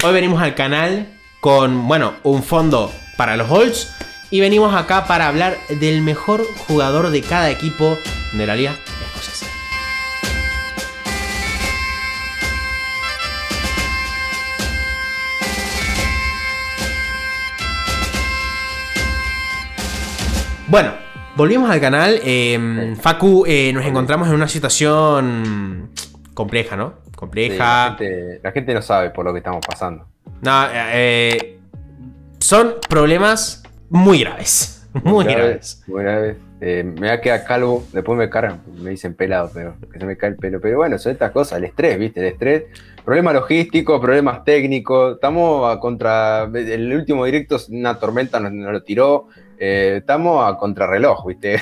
Hoy venimos al canal con, bueno, un fondo para los Olds. Y venimos acá para hablar del mejor jugador de cada equipo de la Liga Escocesa. Bueno, volvimos al canal. Facu, nos encontramos en una situación compleja, ¿no? Compleja. Sí, la gente no sabe por lo que estamos pasando. No, son problemas muy graves. Muy graves. Muy graves. Me voy a quedar calvo, después me cargan, me dicen pelado, pero que se me cae el pelo. Pero bueno, son estas cosas, el estrés, ¿viste? El estrés, problemas logísticos, problemas técnicos. Estamos contra. El último directo, una tormenta nos lo tiró. Estamos a contrarreloj, ¿viste?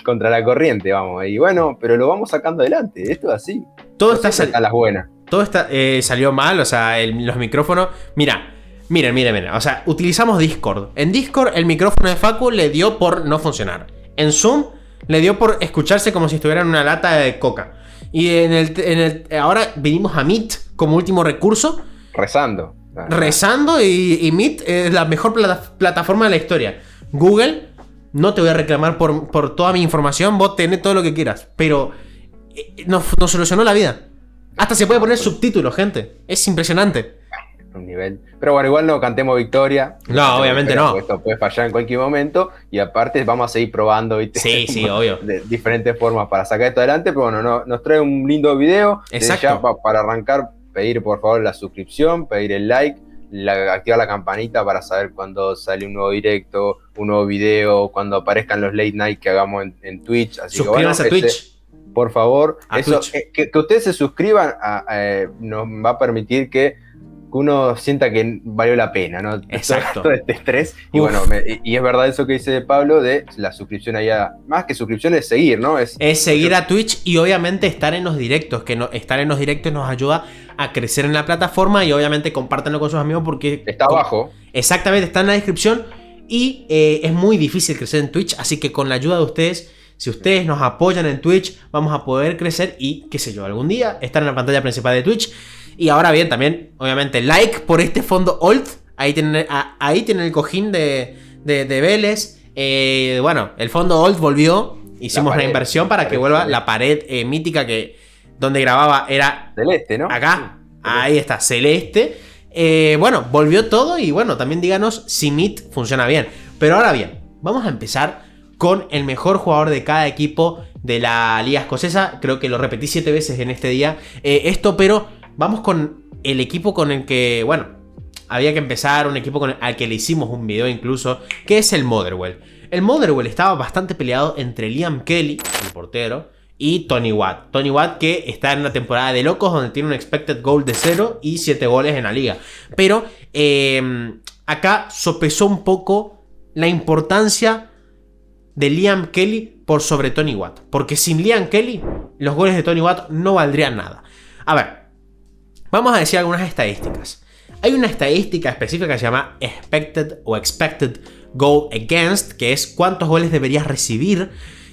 Contra la corriente, vamos. Y bueno, pero lo vamos sacando adelante. Esto es así. Todo está a las buenas. Todo está, salió mal, o sea, los micrófonos. Miren. O sea, utilizamos Discord. En Discord el micrófono de Facu le dio por no funcionar. En Zoom le dio por escucharse como si estuviera en una lata de coca. Y ahora venimos a Meet como último recurso. Rezando y Meet es la mejor plataforma de la historia. Google, no te voy a reclamar por toda mi información. Vos tenés todo lo que quieras. Pero nos solucionó la vida. Hasta se puede poner subtítulos, gente. Es impresionante. Un nivel. Pero bueno, igual no cantemos victoria. No, obviamente no. Esto puede fallar en cualquier momento. Y aparte vamos a seguir probando, ¿viste? Sí, obvio. De diferentes formas para sacar esto adelante. Pero bueno, nos trae un lindo video. Exacto. Ya para arrancar, pedir por favor la suscripción, pedir el like, activar la campanita para saber cuando sale un nuevo directo, un nuevo video, cuando aparezcan los late night que hagamos en Twitch. Así suscríbanse a Twitch. Por favor, Twitch. Que ustedes se suscriban nos va a permitir que uno sienta que valió la pena, ¿no? Exacto. Todo este estrés. Y bueno, y es verdad eso que dice Pablo de la suscripción allá. Más que suscripción es seguir, ¿no? Es seguir a Twitch y obviamente estar en los directos. Estar en los directos nos ayuda a crecer en la plataforma y obviamente compártanlo con sus amigos porque... Está abajo. Exactamente, está en la descripción. Y es muy difícil crecer en Twitch, así que con la ayuda de ustedes... Si ustedes nos apoyan en Twitch, vamos a poder crecer y, qué sé yo, algún día estar en la pantalla principal de Twitch. Y ahora bien, también, obviamente, like por este fondo Old. Ahí tienen el cojín de Vélez. Bueno, el fondo Old volvió. Hicimos una inversión para que vuelva la pared mítica que donde grababa era... Celeste, ¿no? Acá. Sí, ahí está, celeste. Bueno, volvió todo y bueno, también díganos si Meet funciona bien. Pero ahora bien, vamos a empezar con el mejor jugador de cada equipo de la Liga Escocesa. Creo que lo repetí 7 veces en este día. Pero vamos con el equipo con el que, bueno, había que empezar. Un equipo al que le hicimos un video incluso, que es el Motherwell. El Motherwell estaba bastante peleado entre Liam Kelly, el portero, y Tony Watt. Tony Watt que está en una temporada de locos donde tiene un expected goal de 0 y 7 goles en la liga. Pero acá sopesó un poco la importancia de Liam Kelly por sobre Tony Watt. Porque sin Liam Kelly, los goles de Tony Watt no valdrían nada. A ver, vamos a decir algunas estadísticas. Hay una estadística específica que se llama Expected Goal Against, que es cuántos goles deberías recibir.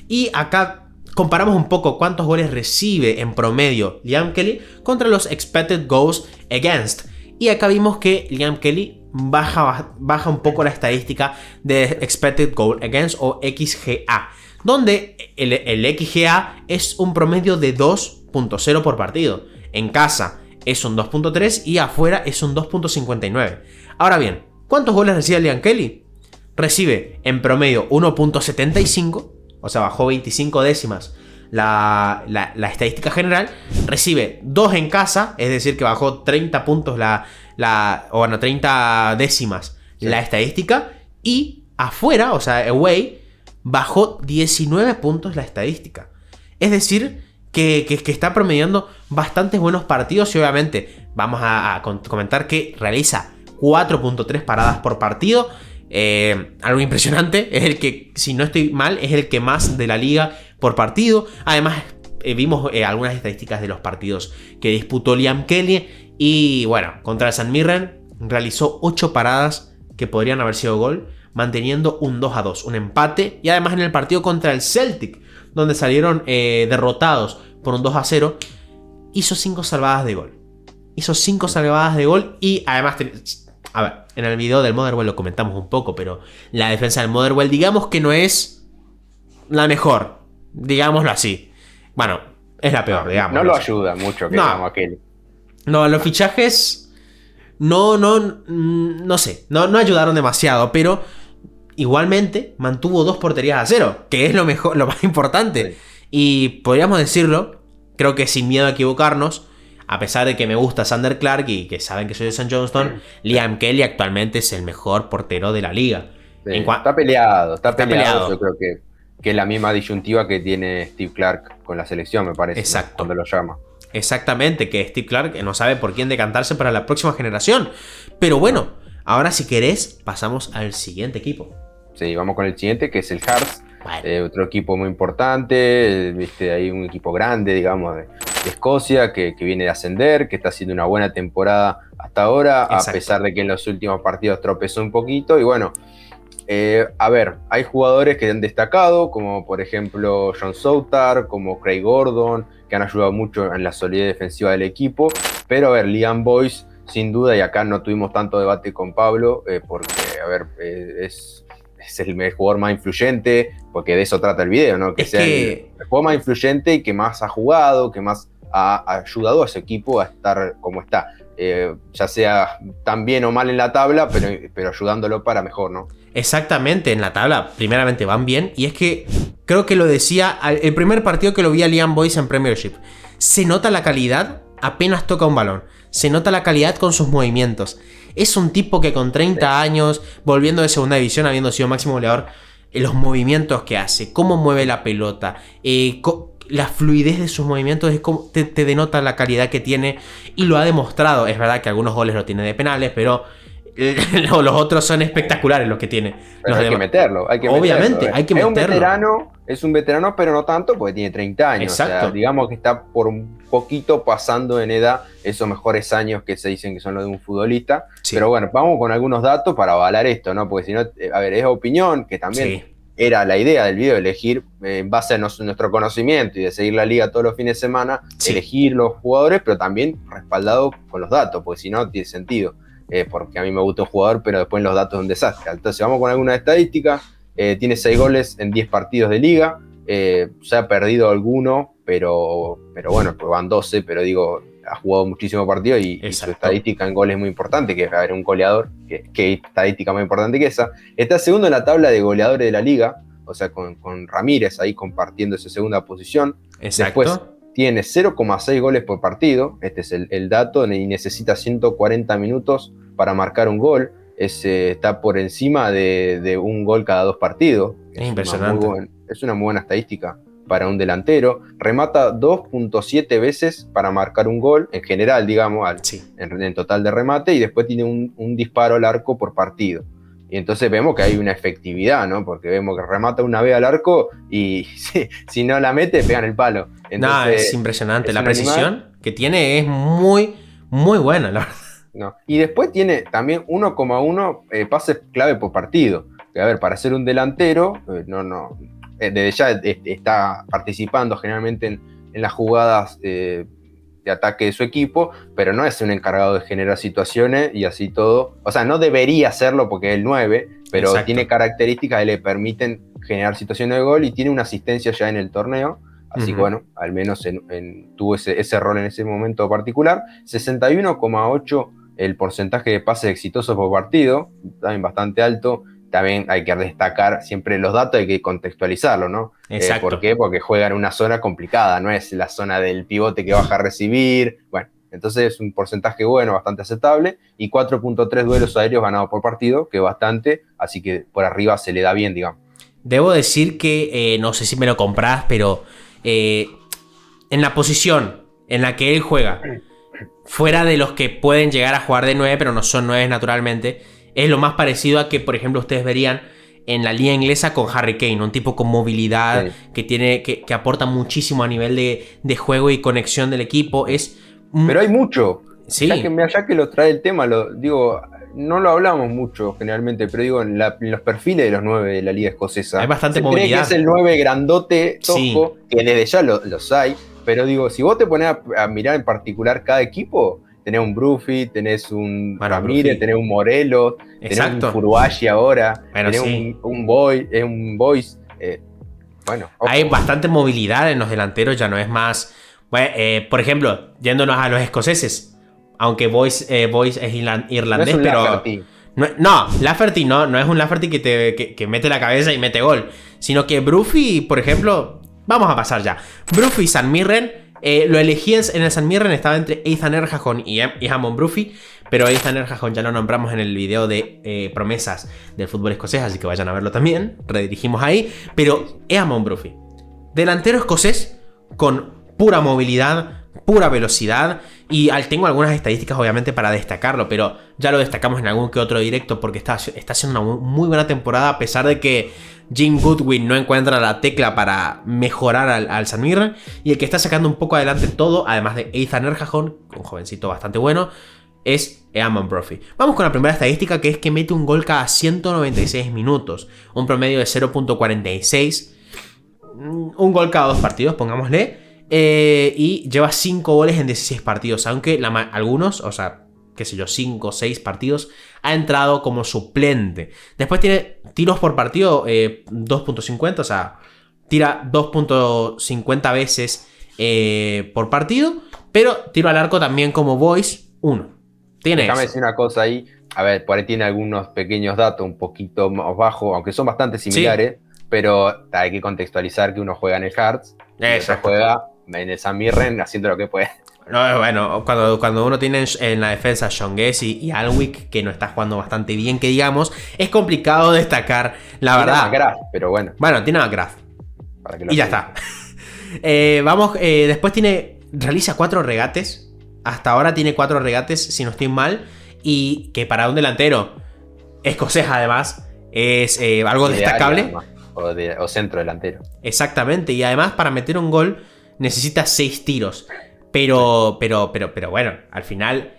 Y acá comparamos un poco cuántos goles recibe en promedio Liam Kelly contra los Expected Goals Against. Y acá vimos que Liam Kelly baja un poco la estadística de Expected Goal Against o XGA, donde el XGA es un promedio de 2.0 por partido. En casa es un 2.3 y afuera es un 2.59. Ahora bien, ¿cuántos goles recibe Liam Kelly? Recibe en promedio 1.75, o sea, bajó 25 décimas la estadística general. Recibe 2 en casa, es decir que bajó 30 puntos 30 décimas la estadística. Y afuera, o sea, away, bajó 19 puntos la estadística. Es decir que está promediando bastantes buenos partidos. Y obviamente vamos a comentar que realiza 4.3 paradas por partido. Algo impresionante. Es el que, si no estoy mal, es el que más de la liga por partido. Además vimos algunas estadísticas de los partidos que disputó Liam Kelly. Y bueno, contra el St Mirren realizó 8 paradas que podrían haber sido gol, manteniendo un 2-2, un empate. Y además en el partido contra el Celtic, donde salieron derrotados por un 2-0, hizo 5 salvadas de gol. hizo 5 salvadas de gol y además... A ver, en el video del Motherwell lo comentamos un poco, pero la defensa del Motherwell digamos que no es la mejor, digámoslo así. Bueno, es la peor, digamos. No lo ayuda mucho que digamos aquel. No, los fichajes no sé, no ayudaron demasiado, pero igualmente mantuvo 2 porterías a 0, que es lo mejor, lo más importante. Sí. Y podríamos decirlo, creo que sin miedo a equivocarnos, a pesar de que me gusta Sander Clark y que saben que soy de St. Johnstone, Liam Kelly actualmente es el mejor portero de la liga. Sí, está peleado. Yo creo que es la misma disyuntiva que tiene Steve Clark con la selección, me parece. Exacto. ¿No? Cuando lo llama. Exactamente, que Steve Clark no sabe por quién decantarse para la próxima generación. Pero bueno, ahora si querés, pasamos al siguiente equipo. Sí, vamos con el siguiente, que es el Hearts. Otro equipo muy importante, viste, hay un equipo grande, digamos, de Escocia, que viene de ascender, que está haciendo una buena temporada hasta ahora. Exacto. A pesar de que en los últimos partidos tropezó un poquito. Y bueno, a ver, hay jugadores que han destacado, como por ejemplo John Southard, como Craig Gordon, que han ayudado mucho en la solidez defensiva del equipo. Pero a ver, Liam Boyce, sin duda, y acá no tuvimos tanto debate con Pablo, porque, a ver, es el jugador más influyente, porque de eso trata el video, ¿no? Que sea el jugador más influyente y que más ha jugado, que más ha ayudado a su equipo a estar como está. Ya sea tan bien o mal en la tabla, pero ayudándolo para mejor, ¿no? Exactamente, en la tabla primeramente van bien, y es que creo que lo decía el primer partido que lo vi a Liam Boyce en Premiership. Se nota la calidad apenas toca un balón, se nota la calidad con sus movimientos. Es un tipo que con 30 años, volviendo de segunda división, habiendo sido máximo goleador, los movimientos que hace, cómo mueve la pelota, la fluidez de sus movimientos, es como te denota la calidad que tiene, y lo ha demostrado. Es verdad que algunos goles lo tiene de penales, pero los otros son espectaculares los que tiene. Hay que meterlo. Obviamente, hay que meterlo. Es un veterano, pero no tanto, porque tiene 30 años. Exacto. O sea, digamos que está por un poquito pasando en edad esos mejores años que se dicen que son los de un futbolista. Sí. Pero bueno, vamos con algunos datos para avalar esto, ¿no? Porque si no, a ver, es opinión, que también era la idea del video, elegir en base a nuestro conocimiento y de seguir la liga todos los fines de semana, elegir los jugadores, pero también respaldado con los datos, porque si no, tiene sentido. Porque a mí me gusta un jugador, pero después en los datos es un desastre. Entonces vamos con alguna estadística. Tiene 6 goles en 10 partidos de liga. Se ha perdido alguno, pero bueno, pues van 12, pero digo, ha jugado muchísimos partidos y su estadística en goles es muy importante, que es haber un goleador, que estadística más importante que esa. Está segundo en la tabla de goleadores de la liga, o sea, con Ramírez ahí compartiendo esa segunda posición. Exacto. Después tiene 0,6 goles por partido, este es el dato, y necesita 140 minutos para marcar un gol. Está por encima de un gol cada 2 partidos. Es impresionante. Es una muy buena estadística para un delantero. Remata 2.7 veces para marcar un gol, en general, digamos, en total de remate, y después tiene un disparo al arco por partido. Y entonces vemos que hay una efectividad, ¿no? Porque vemos que remata una vez al arco y si no la mete, pegan el palo. Entonces, es impresionante. La precisión que tiene es muy, muy buena, la verdad. No. Y después tiene también 1,1 pases clave por partido. Que, a ver, para ser un delantero, desde ya está participando generalmente en las jugadas de ataque de su equipo, pero no es un encargado de generar situaciones y así todo. O sea, no debería hacerlo porque es el 9, pero tiene características que le permiten generar situaciones de gol y tiene una asistencia ya en el torneo. Así que bueno, al menos tuvo ese rol en ese momento particular. 61,8 el porcentaje de pases exitosos por partido, también bastante alto. También hay que destacar siempre los datos, hay que contextualizarlo, ¿no? Exacto. ¿Por qué? Porque juega en una zona complicada, no es la zona del pivote que baja a recibir. Bueno, entonces es un porcentaje bueno, bastante aceptable, y 4.3 duelos aéreos ganados por partido, que es bastante, así que por arriba se le da bien, digamos. Debo decir que, no sé si me lo comprás, pero en la posición en la que él juega, fuera de los que pueden llegar a jugar de 9, pero no son 9 naturalmente, es lo más parecido a que, por ejemplo, ustedes verían en la liga inglesa con Harry Kane, un tipo con movilidad, que aporta muchísimo a nivel de juego y conexión del equipo. Pero hay mucho. Sí. Ya que lo trae el tema, no lo hablamos mucho generalmente, pero digo, en los perfiles de los 9 de la liga escocesa, hay bastante movilidad. Cree que es el 9 grandote, tosco, que desde ya los hay, pero digo, si vos te pones a mirar en particular cada equipo, tenés un Brufi, tenés un Bueno, Ramírez, Brufi. tenés un Morelos, tenés Exacto. un Furuashi ahora, Bueno, tenés sí. un Boyce. Bueno, ojo. Hay bastante movilidad en los delanteros, ya no es más... Bueno, por ejemplo, yéndonos a los escoceses, aunque Boyce es No irlandés, es un pero... Lafferty. No, Lafferty no es un Lafferty que mete la cabeza y mete gol, sino que Brufi, por ejemplo, vamos a pasar ya. Brufi y San Mirren, lo elegí en el San Mirren, estaba entre Ethan Erhahon y Hammond Brufi, pero Ethan Erhahon ya lo nombramos en el video de promesas del fútbol escocés, así que vayan a verlo también, redirigimos ahí, pero Hammond Brufi, delantero escocés con pura movilidad, pura velocidad, y tengo algunas estadísticas obviamente para destacarlo, pero ya lo destacamos en algún que otro directo porque está haciendo una muy buena temporada, a pesar de que Jim Goodwin no encuentra la tecla para mejorar al San Mirren, y el que está sacando un poco adelante todo, además de Ethan Erhahon, un jovencito bastante bueno, es Hammond Brufi. Vamos con la primera estadística, que es que mete un gol cada 196 minutos, un promedio de 0.46, un gol cada 2 partidos, pongámosle. Y lleva 5 goles en 16 partidos, aunque algunos, o sea, qué sé yo, 5 o 6 partidos, ha entrado como suplente. Después tiene tiros por partido 2.50, o sea, tira 2.50 veces por partido, pero tiro al arco también como Boyce, 1. Tiene Déjame eso. decir una cosa ahí. A ver, por ahí tiene algunos pequeños datos un poquito más bajos, aunque son bastante similares, pero hay que contextualizar que uno juega en el Hearts y otro juega en el San Mirren haciendo lo que puede. No, bueno, cuando uno tiene en la defensa Sean Guess y Alwick, que no está jugando bastante bien, que digamos, es complicado destacar, la Tiene verdad. McGrath, pero bueno. Bueno, tiene McGrath. Para que lo Y ya sepa. está. Después realiza 4 regates. Hasta ahora tiene 4 regates, si no estoy mal. Y que para un delantero escocés, además, es algo Y de destacable. área, o centro delantero. Exactamente. Y además, para meter un gol, necesita 6 tiros. Pero bueno, al final,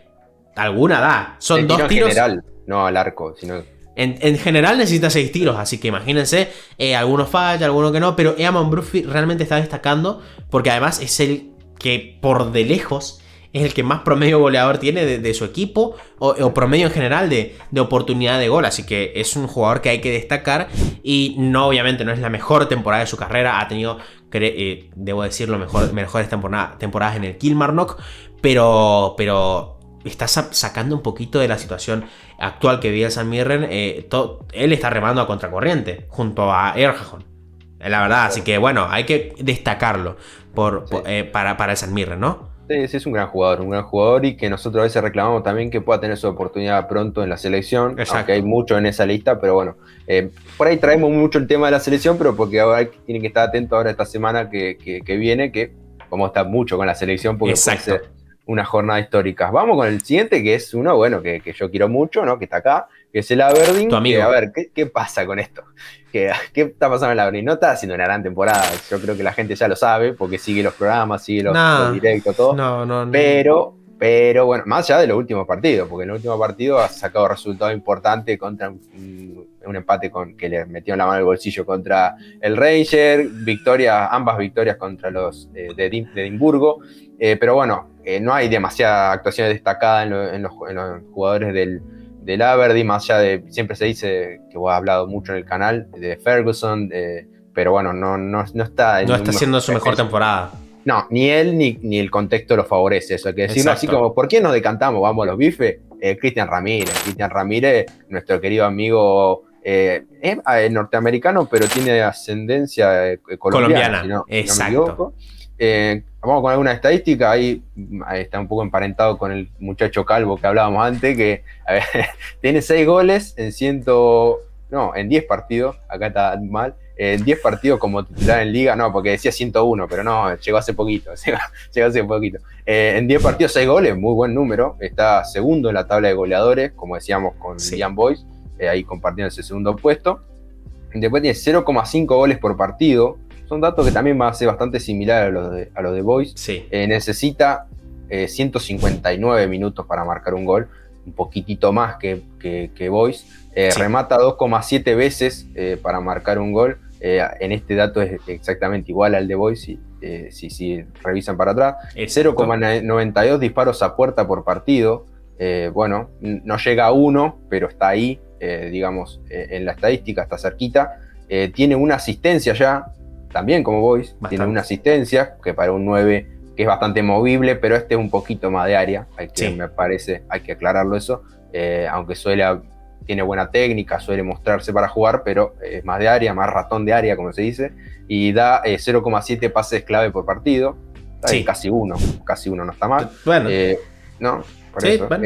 alguna da. Son 2 tiros. En general, no al arco, sino. En general necesita 6 tiros, así que imagínense, algunos falla, algunos que no, pero Hammond Brufi realmente está destacando porque además es el que por de lejos es el que más promedio goleador tiene de su equipo o promedio en general de oportunidad de gol, así que es un jugador que hay que destacar y no, obviamente no es la mejor temporada de su carrera, ha tenido, debo decirlo, mejores temporadas en el Kilmarnock, pero está sacando un poquito de la situación actual que vive el San Mirren. Él está remando a contracorriente junto a Erhahon, la verdad, así que bueno, hay que destacarlo para el San Mirren, ¿no? Sí, es un gran jugador y que nosotros a veces reclamamos también que pueda tener su oportunidad pronto en la selección. Exacto. Aunque hay mucho en esa lista, pero bueno, por ahí traemos mucho el tema de la selección, pero porque ahora tienen que estar atentos ahora esta semana que viene, que vamos a estar mucho con la selección porque puede ser una jornada histórica. Vamos con el siguiente, que es uno, bueno, que yo quiero mucho, ¿no? Que está acá, que es el Aberdeen. Tu amigo. A ver, ¿qué pasa con esto? ¿Qué está pasando en el Aberdeen? No está haciendo una gran temporada, yo creo que la gente ya lo sabe, porque sigue los programas, sigue los directos, todo. No. Pero bueno, más allá de los últimos partidos, porque en el último partido ha sacado resultados importantes contra un empate que le metió la mano en el bolsillo contra el Ranger, ambas victorias contra los de Edimburgo, pero bueno, no hay demasiada actuación destacada en los jugadores del Aberdeen, más allá de, siempre se dice, que vos has hablado mucho en el canal, de Ferguson, pero bueno, no está... No está haciendo su mejor temporada. No, ni él ni el contexto lo favorece, eso hay que decirlo. Exacto. Así como, ¿por qué nos decantamos? Vamos a los bifes. Cristian Ramírez, nuestro querido amigo norteamericano, pero tiene ascendencia colombiana. Si no me equivoco. Vamos con alguna estadística, ahí está un poco emparentado con el muchacho calvo que hablábamos antes, que tiene 6 goles en 10 partidos, acá está mal, en 10 partidos como titular en liga, no, porque decía 101, pero no, llegó hace poquito. En 10 partidos, 6 goles, muy buen número, está segundo en la tabla de goleadores, como decíamos con Ian Boyce, ahí compartiendo ese segundo puesto. Después tiene 0,5 goles por partido, son datos que también va a ser bastante similar a los de Boyce. Sí. Necesita 159 minutos para marcar un gol, un poquitito más que Boyce. Sí. Remata 2,7 veces para marcar un gol. En este dato es exactamente igual al de Boyce si revisan para atrás. Exacto. 0,92 disparos a puerta por partido. Bueno, no llega a 1, pero está ahí, digamos, en la estadística, está cerquita. Tiene una asistencia ya, también como Boyce, tiene una asistencia, que para un 9 que es bastante movible, pero este es un poquito más de área, me parece, hay que aclararlo eso, aunque tiene buena técnica, suele mostrarse para jugar, pero es más de área, más ratón de área, como se dice, y da 0,7 pases clave por partido, casi uno, no está mal. Bueno. ¿No? Por eso, bueno.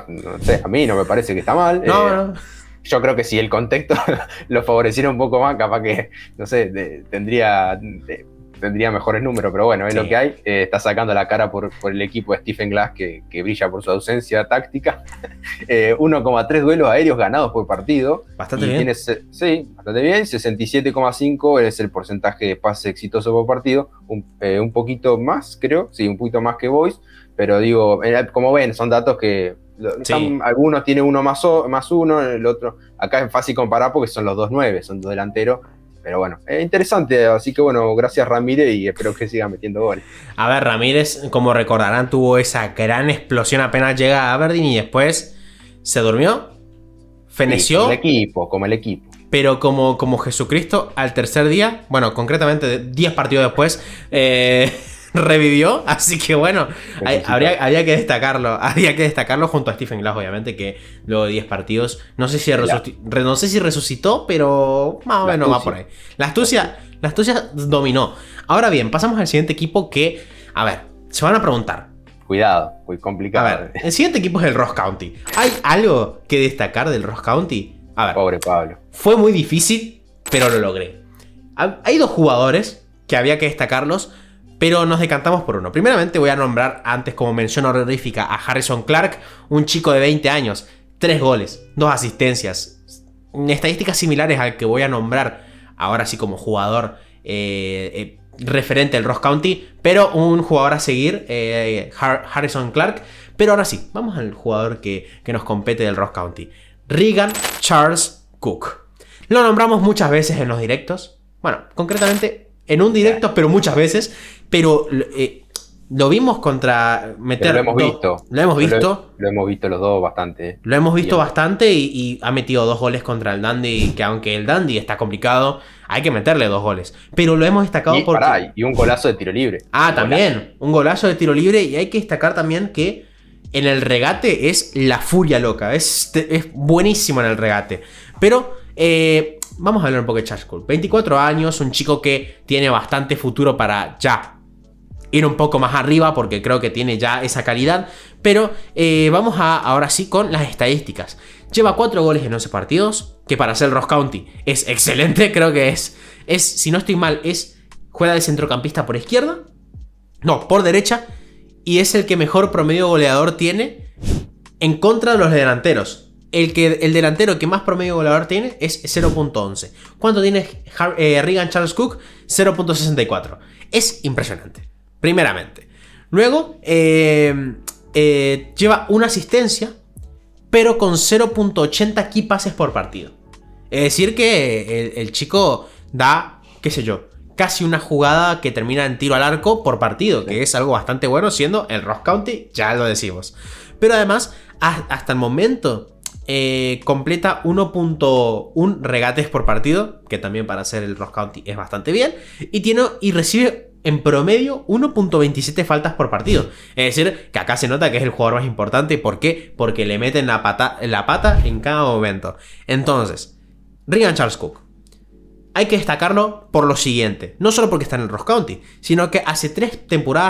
No sé, a mí no me parece que está mal. No. Yo creo que si el contexto lo favoreciera un poco más, capaz que, no sé, tendría mejores números, pero bueno, es lo que hay. Está sacando la cara por el equipo de Stephen Glass, que brilla por su ausencia táctica. 1,3 duelos aéreos ganados por partido. Bastante bien. Sí, bastante bien. 67,5 es el porcentaje de pase exitoso por partido. Un poquito más, creo. Sí, un poquito más que Boyce. Pero digo, como ven, son datos que algunos tienen uno más uno, el otro. Acá es fácil comparar porque son los 2-9, son dos delanteros. Pero bueno, es interesante, así que bueno, gracias Ramírez y espero que siga metiendo goles. A ver, Ramírez, como recordarán, tuvo esa gran explosión apenas llega a Aberdeen y después se durmió, feneció. Como el equipo. Pero como Jesucristo, al tercer día, bueno, concretamente 10 partidos después, revivió, así que bueno, habría que destacarlo junto a Stephen Glass, obviamente, que luego de 10 partidos, no sé si resucitó, pero más o menos va por ahí. La astucia dominó. Ahora bien, pasamos al siguiente equipo que, a ver, se van a preguntar. Cuidado, muy complicado. A ver, el siguiente equipo es el Ross County. ¿Hay algo que destacar del Ross County? A ver, pobre Pablo. Fue muy difícil, pero lo logré. Hay dos jugadores que había que destacarlos, pero nos decantamos por uno. Primeramente voy a nombrar antes como mención honorífica a Harrison Clark, un chico de 20 años, 3 goles, 2 asistencias, estadísticas similares al que voy a nombrar ahora sí como jugador referente del Ross County, pero un jugador a seguir, Harrison Clark. Pero ahora sí, vamos al jugador que nos compete del Ross County, Regan Charles Cook. Lo nombramos muchas veces en los directos, bueno, concretamente en un directo, pero muchas veces. Pero lo vimos contra meter. Lo hemos visto. Lo hemos visto. Lo hemos visto los dos bastante. Lo hemos visto bastante y ha metido 2 goles contra el Dundee. Que aunque el Dundee está complicado, hay que meterle 2 goles. Pero lo hemos destacado y un golazo de tiro libre. También. Un golazo de tiro libre. Y hay que destacar también que en el regate es la furia loca. Es buenísimo en el regate. Pero vamos a hablar un poco de Charles Cook. 24 años, un chico que tiene bastante futuro para ya ir un poco más arriba, porque creo que tiene ya esa calidad. Pero vamos ahora sí con las estadísticas. Lleva 4 goles en 11 partidos, que para ser Ross County es excelente. Creo que es si no estoy mal, juega de centrocampista por izquierda, no, por derecha, y es el que mejor promedio goleador tiene en contra de los delanteros. El delantero que más promedio goleador tiene es 0.11. ¿Cuánto tiene Regan Charles Cook? 0.64. Es impresionante, primeramente. Luego, lleva una asistencia, pero con 0.80 key passes por partido. Es decir que el chico da, qué sé yo, casi una jugada que termina en tiro al arco por partido, que es algo bastante bueno, siendo el Ross County, ya lo decimos. Pero además, hasta el momento completa 1.1 regates por partido, que también para ser el Ross County es bastante bien, y recibe en promedio 1.27 faltas por partido. Es decir, que acá se nota que es el jugador más importante. ¿Por qué? Porque le meten la pata en cada momento. Entonces, Regan Charles Cook, hay que destacarlo por lo siguiente. No solo porque está en el Ross County, sino que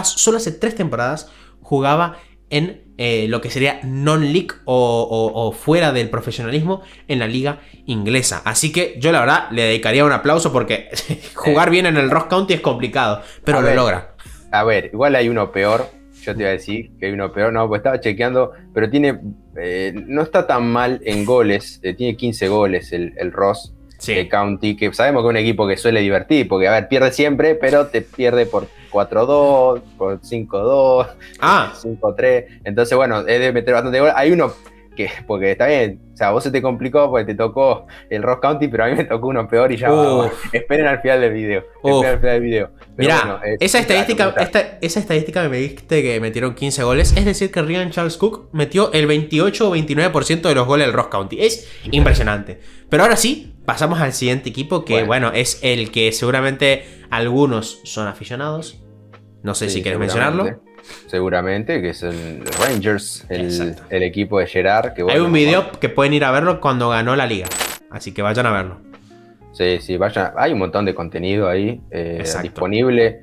solo hace 3 temporadas jugaba en lo que sería non-league o fuera del profesionalismo en la liga inglesa. Así que yo la verdad le dedicaría un aplauso, porque jugar bien en el Ross County es complicado, pero lo logra. A ver, igual hay uno peor. Yo te iba a decir que hay uno peor, no, pues estaba chequeando, pero no está tan mal en goles, tiene 15 goles el Ross County, que sabemos que es un equipo que suele divertir, porque a ver, pierde siempre, pero te pierde por 4-2, por 5-2, 5-3, entonces bueno, es de meter bastante gol. Hay uno porque está bien, o sea, vos se te complicó porque te tocó el Ross County, pero a mí me tocó uno peor y ya esperen al final del video. Esperen al final del video. Mirá, bueno, esa estadística que me diste que metieron 15 goles, es decir que Ryan Charles Cook metió el 28 o 29% de los goles del Ross County. Es impresionante. Pero ahora sí, pasamos al siguiente equipo que, bueno, es el que seguramente algunos son aficionados. No sé si quieres mencionarlo. Seguramente, que es el Rangers, el equipo de Gerard. Que, hay un video que pueden ir a verlo cuando ganó la liga, así que vayan a verlo. Sí, vayan. Hay un montón de contenido ahí disponible.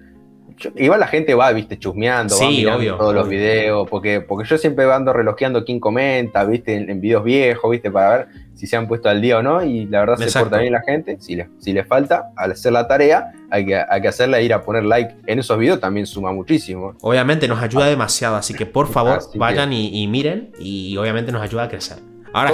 Igual la gente va, viste, chusmeando, va mirando todos los videos, porque yo siempre ando relojeando quién comenta, viste, en videos viejos, viste, para ver si se han puesto al día o no, y la verdad se porta bien la gente. Si les falta, al hacer la tarea, hay que hacerla e ir a poner like en esos videos, también suma muchísimo. Obviamente nos ayuda demasiado, así que por favor vayan y miren, y obviamente nos ayuda a crecer. Ahora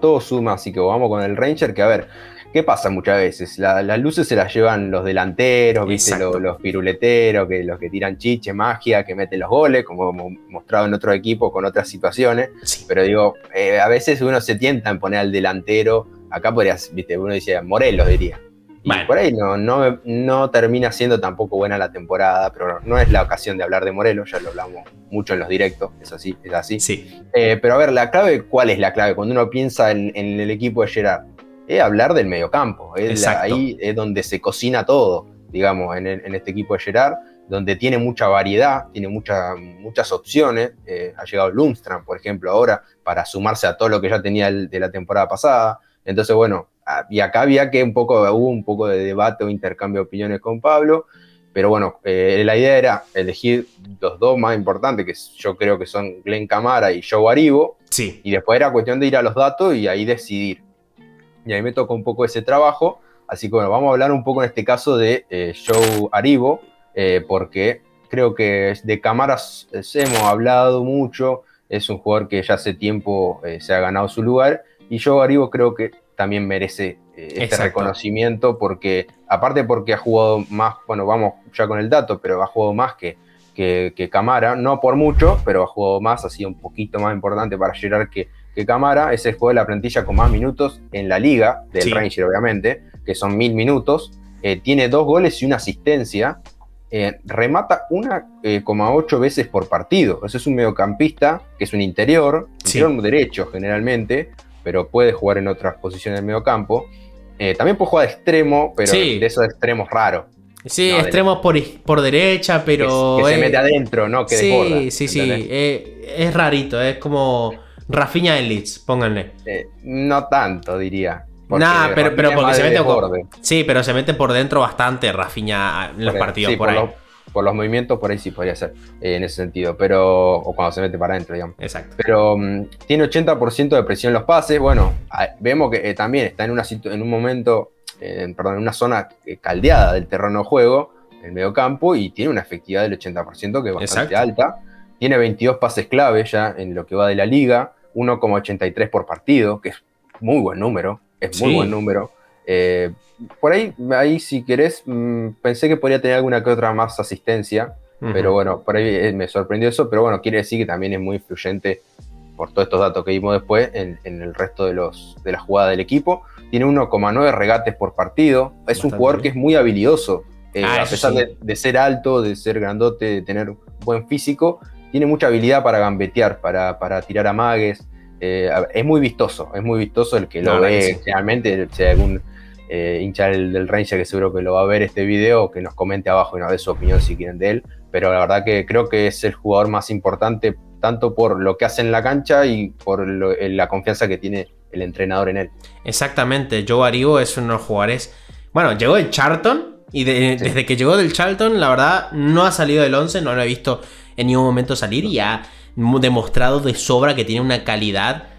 todo suma, así que vamos con el Ranger, que a ver, ¿qué pasa muchas veces? Las luces se las llevan los delanteros, ¿viste? Los piruleteros, los que tiran chiche, magia, que meten los goles, como hemos mostrado en otro equipo con otras situaciones. Sí. Pero digo, a veces uno se tienta en poner al delantero. Acá podrías, ¿viste? Uno dice Morelos, diría. Y bueno, por ahí no termina siendo tampoco buena la temporada, pero no es la ocasión de hablar de Morelos, ya lo hablamos mucho en los directos, es así. Sí. Pero a ver, la clave, ¿cuál es la clave? Cuando uno piensa en el equipo de Gerard, es hablar del mediocampo, ahí es donde se cocina todo, digamos, en este equipo de Gerard, donde tiene mucha variedad, tiene muchas opciones. Ha llegado Lundstram, por ejemplo, ahora, para sumarse a todo lo que ya tenía de la temporada pasada. Entonces, bueno, y acá había que hubo un poco de debate o intercambio de opiniones con Pablo, pero bueno, la idea era elegir los dos más importantes, que yo creo que son Glenn Kamara y Joe Aribo, sí. Y después era cuestión de ir a los datos y ahí decidir. Y a mí me tocó un poco ese trabajo, así que bueno, vamos a hablar un poco en este caso de Joe Aribo, porque creo que de Kamara hemos hablado mucho, es un jugador que ya hace tiempo se ha ganado su lugar, y Joe Aribo creo que también merece este reconocimiento, aparte porque ha jugado más, bueno, vamos ya con el dato, pero ha jugado más que Kamara, no por mucho, pero ha jugado más, ha sido un poquito más importante para Gerard que Kamara. Es el jugador de la plantilla con más minutos en la liga, del Ranger obviamente, que son 1000 minutos, tiene 2 goles y una asistencia, remata 1,8 veces por partido. Ese es un mediocampista que es un interior derecho generalmente, pero puede jugar en otras posiciones del mediocampo. También puede jugar de extremo, pero de esos extremos raros. Sí, no, extremos por derecha, pero... Que se mete adentro, ¿no? Que desborda. Sí. Es rarito, es como Rafinha en Leeds, pónganle. No tanto, diría. Pero porque se mete pero se mete por dentro bastante Rafinha en los partidos, por ahí. Por los movimientos, por ahí sí podría ser, en ese sentido, o cuando se mete para adentro, digamos. Exacto. Pero tiene 80% de presión en los pases. Bueno, vemos que también está en un momento... en una zona caldeada del terreno de juego, el mediocampo, y tiene una efectividad del 80% que es bastante alta. Tiene 22 pases clave ya en lo que va de la liga, 1,83 por partido, que es muy buen número, buen número. Por ahí si querés, pensé que podría tener alguna que otra más asistencia, pero bueno, por ahí me sorprendió eso, pero bueno, quiere decir que también es muy influyente por todos estos datos que vimos después en el resto de la jugada del equipo. Tiene 1,9 regates por partido. Es bastante un jugador que es muy habilidoso. A pesar de ser alto, de ser grandote, de tener buen físico, tiene mucha habilidad para gambetear, para tirar amagues. Es muy vistoso el que lo ve. Realmente, si hay algún hincha del Ranger que seguro que lo va a ver este video, que nos comente abajo y nos dé su opinión si quieren de él. Pero la verdad que creo que es el jugador más importante, tanto por lo que hace en la cancha y por la confianza que tiene el entrenador en él. Exactamente, Joe Aribo es uno de los jugadores... Bueno, llegó del Charlton y desde que llegó del Charlton, la verdad, no ha salido del 11, no lo he visto en ningún momento salir y ha demostrado de sobra que tiene una calidad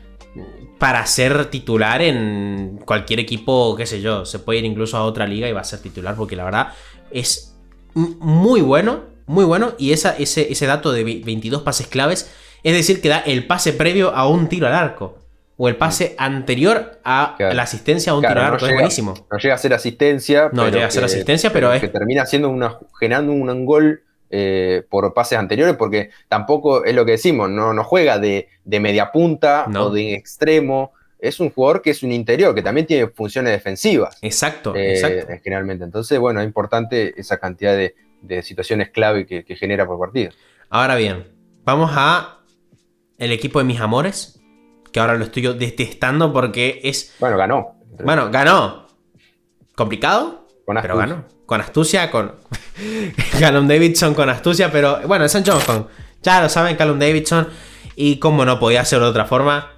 para ser titular en cualquier equipo, qué sé yo, se puede ir incluso a otra liga y va a ser titular porque la verdad es muy bueno, y ese dato de 22 pases claves, es decir, que da el pase previo a un tiro al arco. O el pase anterior a la asistencia a un tiro al arco. Es buenísimo. No llega a ser asistencia. No llega a ser asistencia, pero es... que termina siendo generando un gol por pases anteriores, porque tampoco es lo que decimos, no juega de media punta o de extremo. Es un jugador que es un interior, que también tiene funciones defensivas. Exacto. Generalmente. Entonces, bueno, es importante esa cantidad de situaciones clave que genera por partido. Ahora bien, vamos a el equipo de mis amores, que ahora lo estoy yo detestando porque es... Bueno, ganó. Bueno, ganó. Complicado, pero ganó. Con astucia, con Callum Davidson con astucia, pero bueno, St. Johnstone, ya lo saben, Callum Davidson, y como no podía ser de otra forma...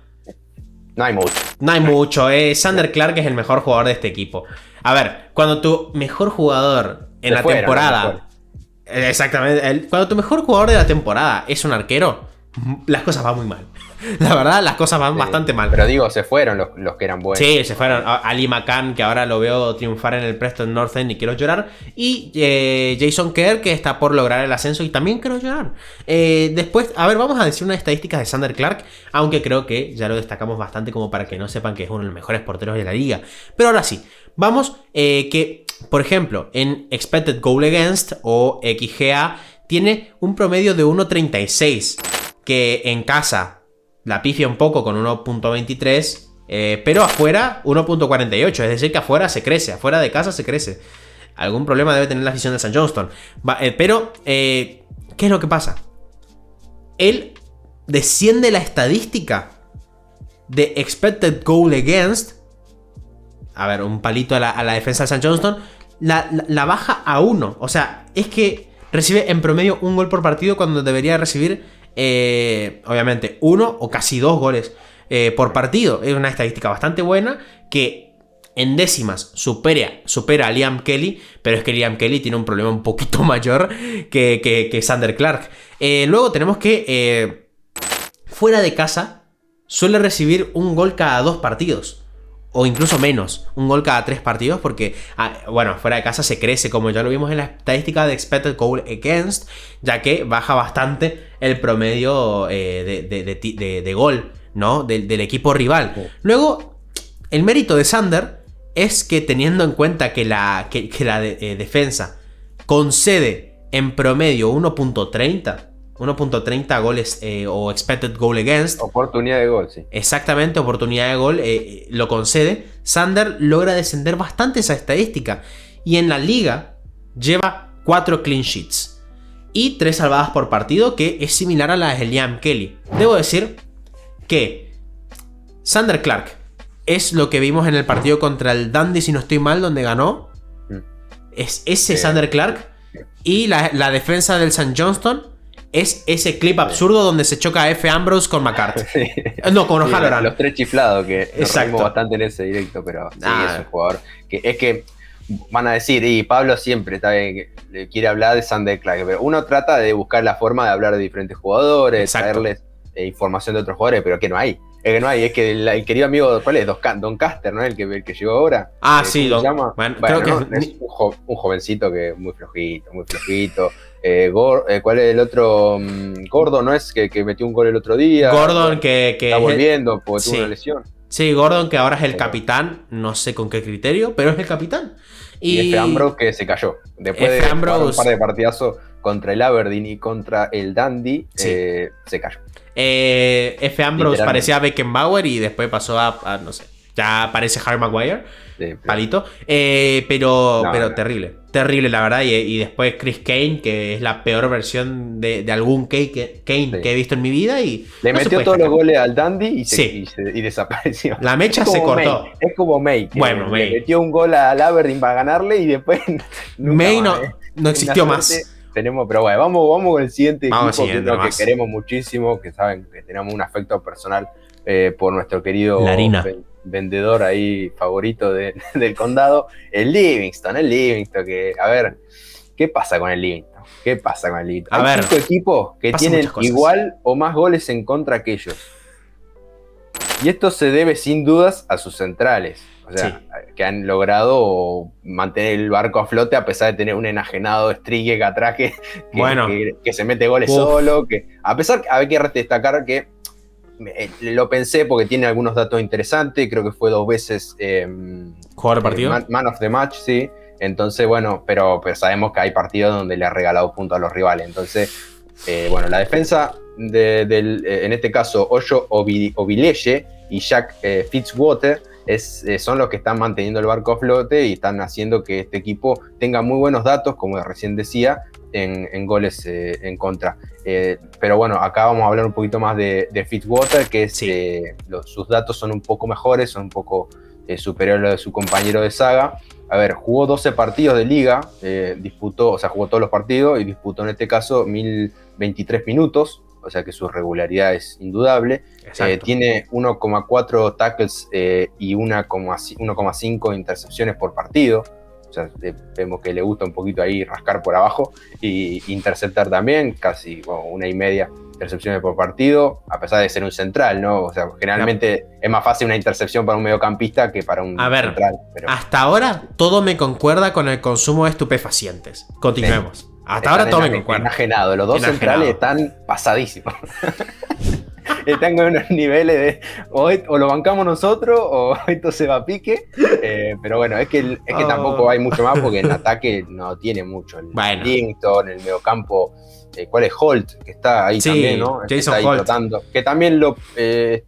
No hay mucho. No hay mucho, Sander Clark es el mejor jugador de este equipo. A ver, cuando tu mejor jugador en la temporada... Exactamente, cuando tu mejor jugador de la temporada es un arquero, las cosas van muy mal. La verdad, las cosas van bastante mal. Pero digo, se fueron los que eran buenos. Sí, se fueron. Ali McCann, que ahora lo veo triunfar en el Preston North End y quiero llorar. Y Jason Kerr, que está por lograr el ascenso y también quiero llorar. Después, a ver, vamos a decir unas estadísticas de Sander Clark, aunque creo que ya lo destacamos bastante como para que no sepan que es uno de los mejores porteros de la liga. Pero ahora sí, vamos que, por ejemplo, en Expected Goal Against o XGA tiene un promedio de 1.36, que en casa la pifia un poco con 1.23, pero afuera 1.48, es decir que afuera se crece, afuera de casa se crece. Algún problema debe tener la afición de St. Johnstone. Pero, ¿qué es lo que pasa? Él desciende la estadística de Expected Goal Against. A ver, un palito a la defensa de St. Johnstone. La baja a 1. O sea, es que recibe en promedio un gol por partido cuando debería recibir... obviamente 1 o casi 2 goles por partido. Es una estadística bastante buena que en décimas supera a Liam Kelly, pero es que Liam Kelly tiene un problema un poquito mayor que Sander Clark. Luego tenemos que fuera de casa suele recibir un gol cada 2 partidos. O incluso menos, un gol cada 3 partidos, porque, bueno, fuera de casa se crece, como ya lo vimos en la estadística de Expected Goal Against, ya que baja bastante el promedio de gol, ¿no? Del equipo rival. Sí. Luego, el mérito de Sander es que, teniendo en cuenta que la defensa concede en promedio 1.30 goles o expected goal against. Oportunidad de gol, sí. Exactamente, oportunidad de gol lo concede. Sander logra descender bastante esa estadística. Y en la liga lleva 4 clean sheets y 3 salvadas por partido, que es similar a la de Liam Kelly. Debo decir que Sander Clark es lo que vimos en el partido contra el Dundee, si no estoy mal, donde ganó. Es ese Sander Clark. Y la defensa del St. Johnstone es ese clip absurdo donde se choca a F. Ambrose con McCarthy. Sí. No, con O'Halloran. Los 3 chiflados, que nos reímos bastante en ese directo, pero sí, es un jugador que es que van a decir, y Pablo siempre está bien, quiere hablar de Sander Clark, pero uno trata de buscar la forma de hablar de diferentes jugadores, traerles información de otros jugadores, pero que no hay. Es que no hay, es que el querido amigo, ¿cuál es? Don Caster, ¿no? El que llegó ahora. Sí, Don. Llama? Bueno, creo que es un jovencito que es muy flojito. ¿Cuál es el otro? Gordon, ¿no es? Que metió un gol el otro día. Gordon, que está volviendo porque tuvo una lesión. Sí, Gordon, que ahora es el capitán, no sé con qué criterio, pero es el capitán. Y F. Ambrose, que se cayó. Después de jugar un par de partidazos contra el Aberdeen y contra el Dundee, se cayó. F. Ambrose parecía Beckenbauer y después pasó a no sé, ya parece Harry Maguire, palito, pero terrible la verdad, y después Chris Kane, que es la peor versión de algún Kane que he visto en mi vida, y le metió todos los goles al Dundee y desapareció. La mecha se cortó. Es como May, bueno, le metió un gol al Aberdeen para ganarle y después May no existió más. Pero bueno, vamos con el siguiente equipo que queremos muchísimo, que saben que tenemos un afecto personal por nuestro querido vendedor ahí favorito del condado, el Livingston, que, a ver, ¿qué pasa con el Livingston? Hay 5 equipos que tienen igual o más goles en contra que ellos. Y esto se debe sin dudas a sus centrales. O sea, que han logrado mantener el barco a flote a pesar de tener un enajenado Strigue atrás que se mete goles solo. A pesar, hay que destacar que lo pensé porque tiene algunos datos interesantes. Creo que fue 2 veces jugador del partido. Man of the match, sí. Entonces, bueno, pero sabemos que hay partidos donde le ha regalado puntos a los rivales. Entonces, bueno, la defensa en este caso, Hoyo Obileye y Jack Fitzwater son los que están manteniendo el barco a flote y están haciendo que este equipo tenga muy buenos datos, como recién decía, en goles en contra. Pero bueno, acá vamos a hablar un poquito más de Fitzwater, que Sí. sus datos son un poco mejores, son un poco superiores a los de su compañero de saga. A ver, jugó 12 partidos de liga, jugó todos los partidos y disputó en este caso 1023 minutos, o sea que su regularidad es indudable. Tiene 1,4 tackles y 1,5 intercepciones por partido. O sea, vemos que le gusta un poquito ahí rascar por abajo y interceptar también, casi 1,5 intercepciones por partido, a pesar de ser un central, ¿no? O sea, generalmente es más fácil una intercepción para un mediocampista que para un central. Pero hasta ahora todo me concuerda con el consumo de estupefacientes. Continuemos. Sí. Hasta ahora todo me concuerda. Enajenado. Los dos centrales están pasadísimos. Están con unos niveles de o lo bancamos nosotros o esto se va a pique. Pero bueno, es que tampoco hay mucho más porque en ataque no tiene mucho. Livingston, el mediocampo. ¿Cuál es Holt? Que está ahí también, ¿no? Jason ahí Holt. Tratando, que también en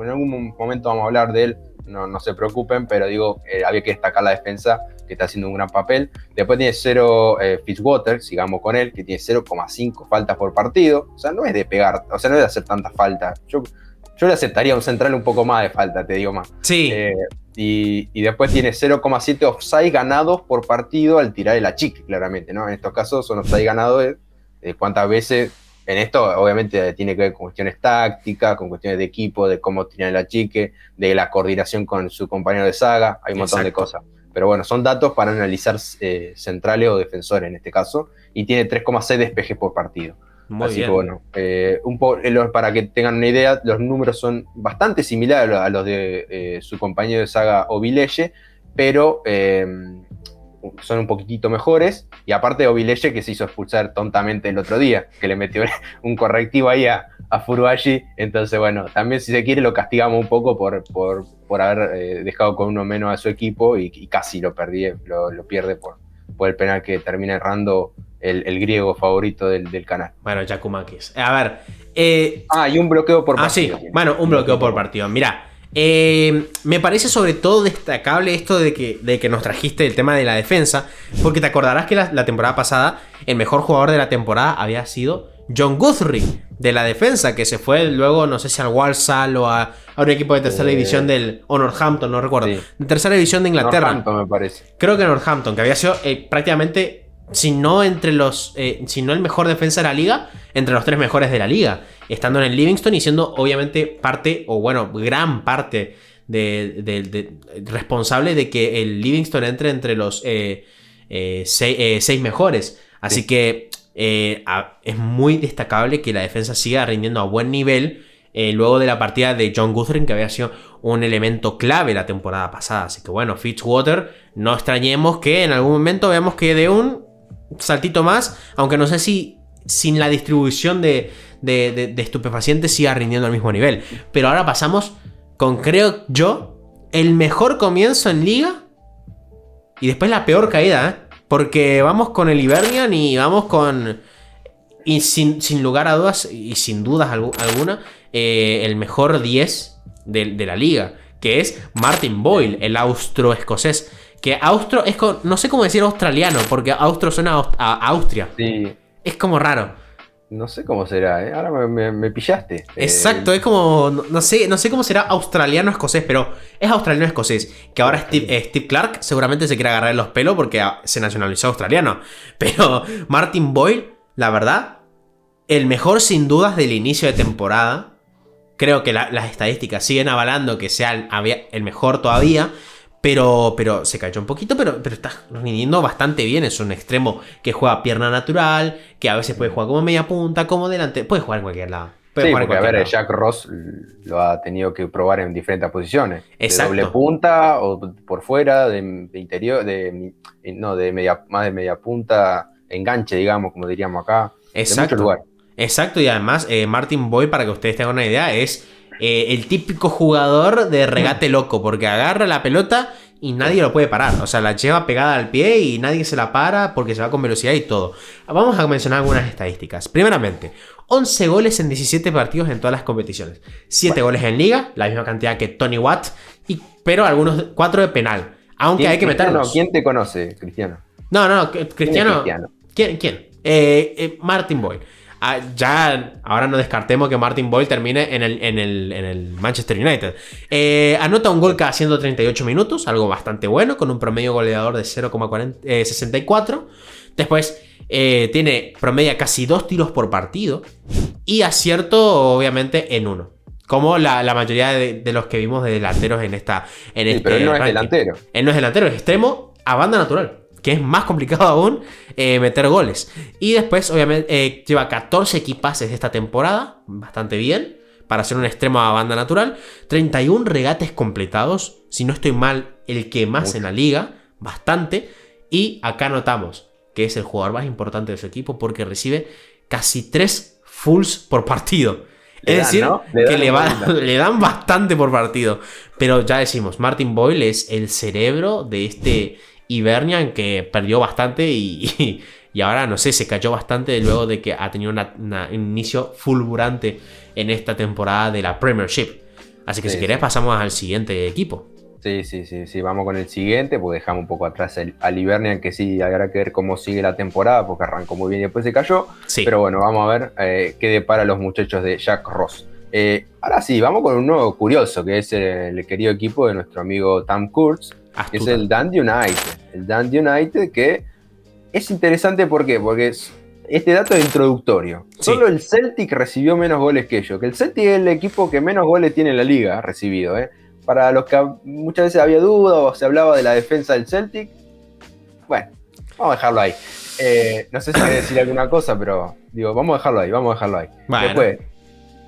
algún momento vamos a hablar de él, no se preocupen, pero digo, había que destacar la defensa, que está haciendo un gran papel. Después tiene 0 Fitzwater, sigamos con él, que tiene 0,5 faltas por partido. O sea, no es de pegar, o sea, no es de hacer tantas faltas. Yo le aceptaría a un central un poco más de falta, te digo más. Sí. Y después tiene 0,7 offside ganados por partido al tirar el achique, claramente, ¿no? En estos casos son offside ganados cuántas veces. En esto, obviamente, tiene que ver con cuestiones tácticas, con cuestiones de equipo, de cómo tirar el achique, de la coordinación con su compañero de saga. Hay un montón de cosas. Pero bueno, son datos para analizar centrales o defensores en este caso. Y tiene 3,6 despejes por partido. Muy Así bien. Que bueno, para que tengan una idea, los números son bastante similares a los de su compañero de saga Obileye, pero son un poquitito mejores. Y aparte Obileye, que se hizo expulsar tontamente el otro día, que le metió un correctivo ahí a Furuhashi. Entonces, bueno, también si se quiere lo castigamos un poco por haber dejado con uno menos a su equipo y casi lo pierde por el penal que termina errando el griego favorito del canal. Bueno, Giacomakis. A ver. Y un bloqueo por partido. Sí. Bueno, un bloqueo por partido. Mirá, me parece sobre todo destacable esto de que nos trajiste el tema de la defensa, porque te acordarás que la temporada pasada el mejor jugador de la temporada había sido John Guthrie, de la defensa, que se fue luego, no sé si al Walsall o a un equipo de tercera división o Northampton, no recuerdo. Sí. De tercera división de Inglaterra. Northampton, me parece. Creo que Northampton, que había sido prácticamente, si no el mejor defensa de la liga, entre los 3 mejores de la liga, estando en el Livingston y siendo obviamente parte, o bueno, gran parte responsable de que el Livingston entre los 6 mejores. Así sí. Que es muy destacable que la defensa siga rindiendo a buen nivel luego de la partida de John Guthrie, que había sido un elemento clave la temporada pasada. Así que bueno, Fitzwater, no extrañemos que en algún momento veamos que de un saltito más, aunque no sé si sin la distribución de estupefacientes siga rindiendo al mismo nivel. Pero ahora pasamos con, creo yo, el mejor comienzo en liga y después la peor caída, porque vamos con el Hibernian y vamos con, y sin lugar a dudas y sin dudas alguna, el mejor 10 de la liga, que es Martin Boyle, el austro-escocés. Que no sé cómo decir australiano, porque austro suena a Austria. Sí. Es como raro. No sé cómo será, ¿eh? Ahora me pillaste. Exacto, es como, no sé cómo será australiano-escocés, pero es australiano-escocés. Que ahora Steve Clark seguramente se quiere agarrar los pelos porque se nacionalizó australiano. Pero Martin Boyle, la verdad, el mejor sin dudas del inicio de temporada. Creo que las estadísticas siguen avalando que sea el mejor todavía. Pero se cayó un poquito, pero está rindiendo bastante bien. Es un extremo que juega pierna natural, que a veces puede jugar como media punta, como delante. Puede jugar en cualquier lado. Sí, porque a ver, Jack Ross lo ha tenido que probar en diferentes posiciones. Exacto. De doble punta o por fuera, de interior, más de media punta, enganche, digamos, como diríamos acá. Exacto. De muchos lugares. Exacto, y además Martin Boyle, para que ustedes tengan una idea, es el típico jugador de regate loco, porque agarra la pelota y nadie lo puede parar. O sea, la lleva pegada al pie y nadie se la para porque se va con velocidad y todo. Vamos a mencionar algunas estadísticas. Primeramente, 11 goles en 17 partidos en todas las competiciones. 7 goles en liga, la misma cantidad que Tony Watt, pero algunos 4 de penal. Aunque hay que meterlos. ¿Quién te conoce, Cristiano? No, Cristiano. ¿Quién? Martin Boyle. Ahora no descartemos que Martin Boyle termine en el Manchester United. Anota un gol cada 138 minutos, algo bastante bueno, con un promedio goleador de 0,64. Después tiene promedia casi 2 tiros por partido y acierto obviamente en 1. Como la mayoría de los que vimos de delanteros en este pero él no es ranking. delantero. Él no es delantero, es extremo a banda natural, que es más complicado aún meter goles. Y después, obviamente, lleva 14 equipajes esta temporada, bastante bien, para ser un extremo a banda natural. 31 regates completados, si no estoy mal, el que más en la liga, bastante. Y acá notamos que es el jugador más importante de su equipo porque recibe casi 3 fulls por partido. Es decir, ¿no? Le dan bastante por partido. Pero ya decimos, Martin Boyle es el cerebro de este Hibernian que perdió bastante y ahora, no sé, se cayó bastante luego de que ha tenido un inicio fulgurante en esta temporada de la Premiership. Así que si querés pasamos al siguiente equipo. Sí, vamos con el siguiente, porque dejamos un poco atrás al Hibernian, que sí, habrá que ver cómo sigue la temporada, porque arrancó muy bien y después se cayó. Sí. Pero bueno, vamos a ver qué depara los muchachos de Jack Ross. Ahora sí, vamos con un nuevo curioso, que es el querido equipo de nuestro amigo Tam Kurz, que es el Dundee United. El Dundee United, que es interesante, ¿por qué? Porque este dato es introductorio. Sí. Solo el Celtic recibió menos goles que ellos, que el Celtic es el equipo que menos goles tiene en la liga recibido, Para los que muchas veces había duda o se hablaba de la defensa del Celtic, bueno, vamos a dejarlo ahí. No sé si querés decir alguna cosa, pero digo, vamos a dejarlo ahí. Bueno. Después,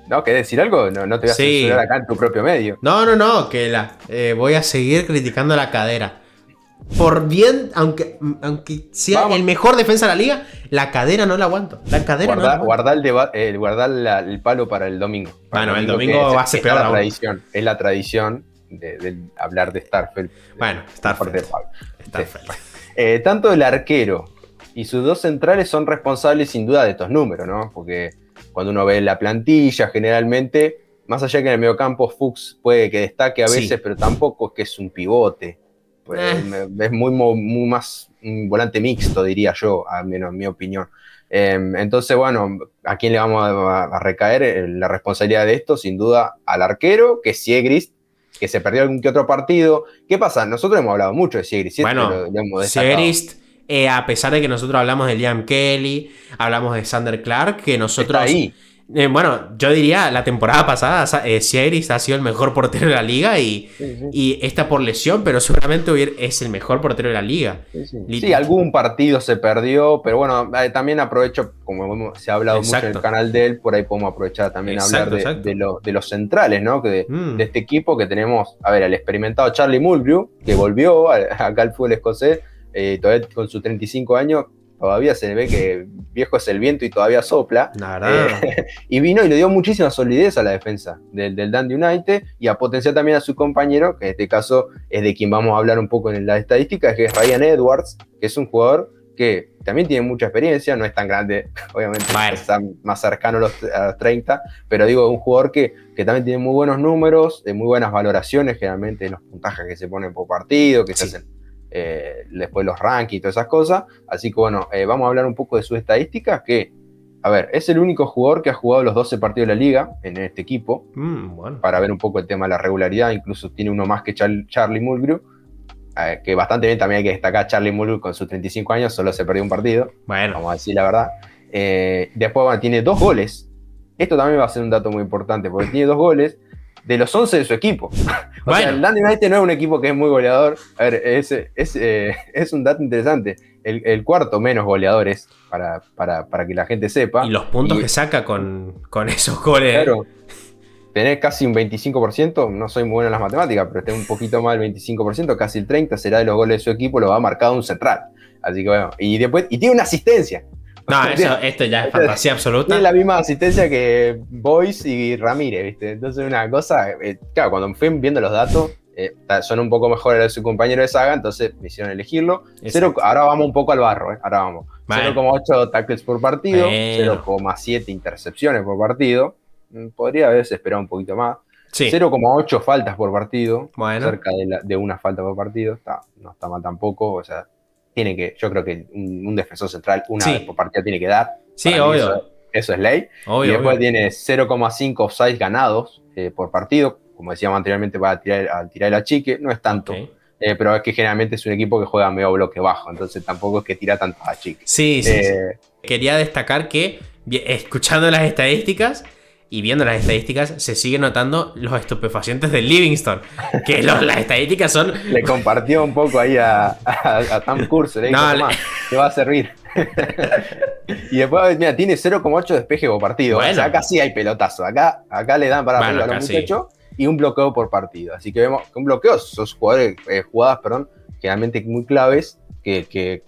¿no? ¿Querés decir algo? No te voy a censurar acá en tu propio medio. No, que voy a seguir criticando la cadera. Por bien, aunque sea el mejor defensa de la liga, la cadera no la aguanto. Guardar el palo para el domingo. Bueno, el domingo va a ser peor aún. Es la tradición de hablar de Starfelt. Bueno, Starfelt. Tanto el arquero y sus 2 centrales son responsables sin duda de estos números, ¿no? Porque cuando uno ve la plantilla, generalmente, más allá que en el mediocampo Fuchs puede que destaque a veces, pero tampoco es que es un pivote. Es muy más un volante mixto, diría yo, al menos en mi opinión. Entonces, bueno, ¿a quién le vamos a recaer la responsabilidad de esto? Sin duda al arquero, que es Siegrist, que se perdió algún que otro partido. ¿Qué pasa? Nosotros hemos hablado mucho de Siegrist. Bueno, Siegrist, a pesar de que nosotros hablamos de Liam Kelly, hablamos de Sander Clark, que nosotros... Está ahí. Bueno, yo diría, la temporada pasada Siegrist ha sido el mejor portero de la liga y está por lesión, pero seguramente es el mejor portero de la liga. Sí, algún partido se perdió, pero bueno, también aprovecho, como se ha hablado mucho en el canal de él, por ahí podemos aprovechar también hablar de los centrales, ¿no? De este equipo que tenemos, al experimentado Charlie Mulgrew, que volvió acá al fútbol escocés, todavía con sus 35 años, todavía se ve que viejo es el viento y todavía sopla. Y vino y le dio muchísima solidez a la defensa del Dundee United y a potenciar también a su compañero, que en este caso es de quien vamos a hablar un poco en la estadística, que es Ryan Edwards, que es un jugador que también tiene mucha experiencia, no es tan grande, obviamente está más cercano a los 30, pero digo, es un jugador que también tiene muy buenos números, de muy buenas valoraciones, generalmente en los puntajes que se ponen por partido, que se hacen después los rankings y todas esas cosas. Así que bueno, vamos a hablar un poco de sus estadísticas, que es el único jugador que ha jugado los 12 partidos de la liga en este equipo, para ver un poco el tema de la regularidad. Incluso tiene uno más que Charlie Mulgrew, que bastante bien. También hay que destacar a Charlie Mulgrew, con sus 35 años solo se perdió un partido, vamos a decir la verdad. Después tiene 2 goles. Esto también va a ser un dato muy importante, porque tiene 2 goles de los 11 de su equipo. O sea, el Dundee United no es un equipo que es muy goleador. Es un dato interesante. El cuarto menos goleadores, para que la gente sepa. Y los puntos que saca con esos goles. Claro, tenés casi un 25%, no soy muy bueno en las matemáticas, pero tenés un poquito más del 25%, casi el 30% será de los goles de su equipo, lo va marcado un central. Así que bueno, y tiene una asistencia. No, esto ya es fantasía absoluta. Tiene la misma asistencia que Boyce y Ramírez, ¿viste? Entonces una cosa, claro, cuando fui viendo los datos, son un poco mejores de su compañero de saga, entonces me hicieron elegirlo. Ahora vamos un poco al barro, ahora vamos. Bueno. 0,8 tackles por partido, bueno. 0,7 intercepciones por partido. Podría haberse esperado un poquito más. Sí. 0,8 faltas por partido, bueno. Cerca de una falta por partido. No está mal tampoco, o sea, yo creo que un defensor central una vez por partido tiene que dar. Sí, obvio. Eso es ley. Obvio, y después obvio. tiene 0,5 offsides ganados por partido. Como decíamos anteriormente, para tirar el achique. No es tanto. Okay. Pero es que generalmente es un equipo que juega medio bloque bajo. Entonces tampoco es que tira tantos achiques. Sí. Quería destacar que, escuchando las estadísticas y viendo las estadísticas, se sigue notando los estupefacientes de Livingston. Que las estadísticas son... Le compartió un poco ahí a Tam Curser. Te va a servir. Y después, mira, tiene 0,8 despeje por partido. Bueno. O sea, acá sí hay pelotazo. Acá le dan para arriba a los muchachos y un bloqueo por partido. Así que vemos que un bloqueo son jugadas, generalmente muy claves que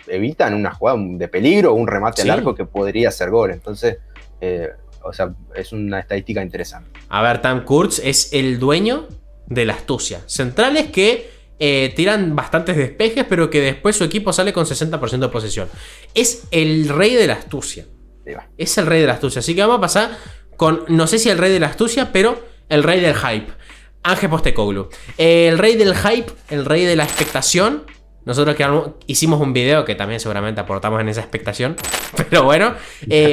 evitan una jugada de peligro o un remate al arco que podría ser gol. Entonces, o sea, es una estadística interesante. A ver, Tam Kurz es el dueño de la astucia. Centrales que tiran bastantes despejes, pero que después su equipo sale con 60% de posesión. Es el rey de la astucia. Es el rey de la astucia. Así que vamos a pasar con, no sé si el rey de la astucia, pero el rey del hype. Ángel Postecoglou. El rey del hype, el rey de la expectación. Nosotros hicimos un video que también seguramente aportamos en esa expectación. Pero bueno,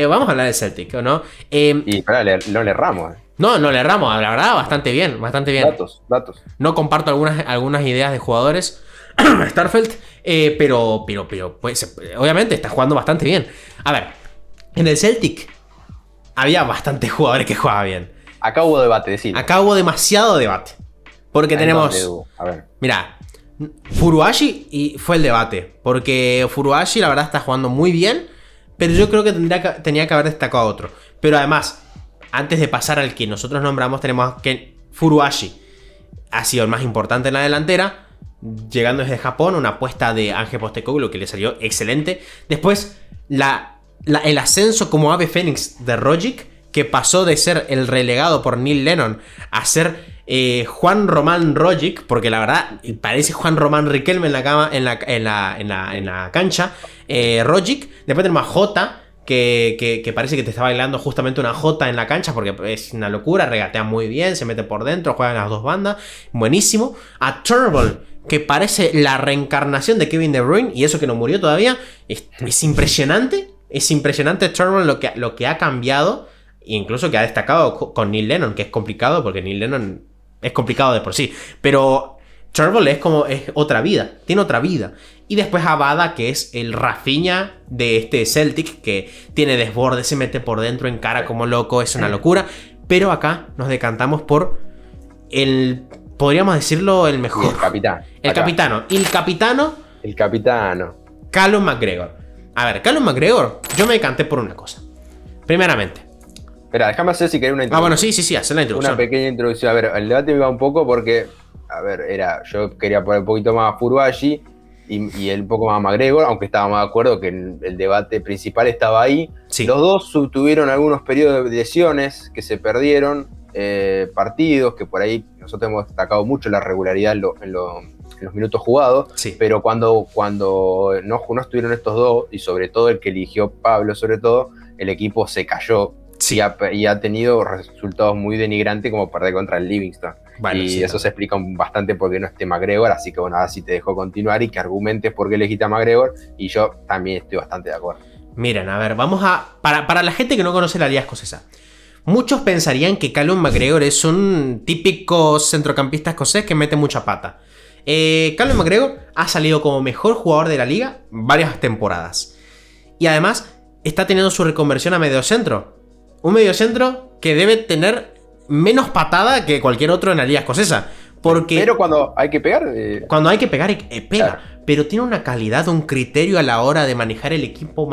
vamos a hablar del Celtic, ¿no? Y espera, no le erramos. No le erramos, la verdad, bastante bien. Datos. No comparto algunas ideas de jugadores Starfelt, pero pues, obviamente está jugando bastante bien. A ver, en el Celtic había bastantes jugadores que jugaban bien. Acá hubo debate, decir. Acá hubo demasiado debate. Porque tenemos... A ver. Mira, Furuhashi y fue el debate. Porque Furuhashi la verdad está jugando muy bien, pero yo creo que tenía que haber destacado a otro. Pero además, antes de pasar al que nosotros nombramos, tenemos que Furuhashi ha sido el más importante en la delantera, llegando desde Japón, una apuesta de Ángel Postecoglou que le salió excelente. Después, el ascenso como ave fénix de Rogic, que pasó de ser el relegado por Neil Lennon a ser Juan Román Rogic, porque la verdad parece Juan Román Riquelme en la cancha. Rogic. Después tenemos a Jota, que parece que te está bailando justamente una Jota en la cancha, porque es una locura, regatea muy bien, se mete por dentro, juega en las dos bandas, buenísimo. A Turnbull, que parece la reencarnación de Kevin De Bruyne, y eso que no murió todavía, es impresionante. Es impresionante Turnbull lo que ha cambiado, incluso que ha destacado con Neil Lennon, que es complicado, porque Neil Lennon es complicado de por sí, pero Turnbull es otra vida, tiene otra vida. Y después Abada, que es el Rafinha de este Celtic, que tiene desborde, se mete por dentro, encara como loco, es una locura. Pero acá nos decantamos por podríamos decirlo, el mejor. El capitán. El capitano. El capitano. Callum McGregor. A ver, Callum McGregor, yo me decanté por una cosa. Primeramente. Espera, déjame hacer si querés una introducción. Bueno, sí, hacer la introducción. Una pequeña introducción. A ver, el debate me va un poco porque, a ver, yo quería poner un poquito más a Furuhashi y él un poco más a McGregor, aunque estábamos de acuerdo que el debate principal estaba ahí. Sí. Los dos tuvieron algunos periodos de lesiones que se perdieron, partidos que por ahí nosotros hemos destacado mucho la regularidad en los minutos jugados, sí. Pero cuando no estuvieron estos dos, y sobre todo el que eligió Pablo, sobre todo, el equipo se cayó. Sí. Y ha tenido resultados muy denigrantes, como perder contra el Livingston. Bueno, y sí, eso se explica bastante por qué no esté McGregor. Así que bueno, ahora sí te dejo continuar y que argumentes por qué elegiste a McGregor. Y yo también estoy bastante de acuerdo. Miren, a ver, vamos a... Para la gente que no conoce la liga escocesa, muchos pensarían que Callum McGregor es un típico centrocampista escocés que mete mucha pata. Callum McGregor ha salido como mejor jugador de la liga varias temporadas. Y además está teniendo su reconversión a mediocentro. Un mediocentro que debe tener menos patada que cualquier otro en la liga escocesa. Pero cuando hay que pegar... Cuando hay que pegar, pega. Claro. Pero tiene una calidad, un criterio a la hora de manejar el equipo,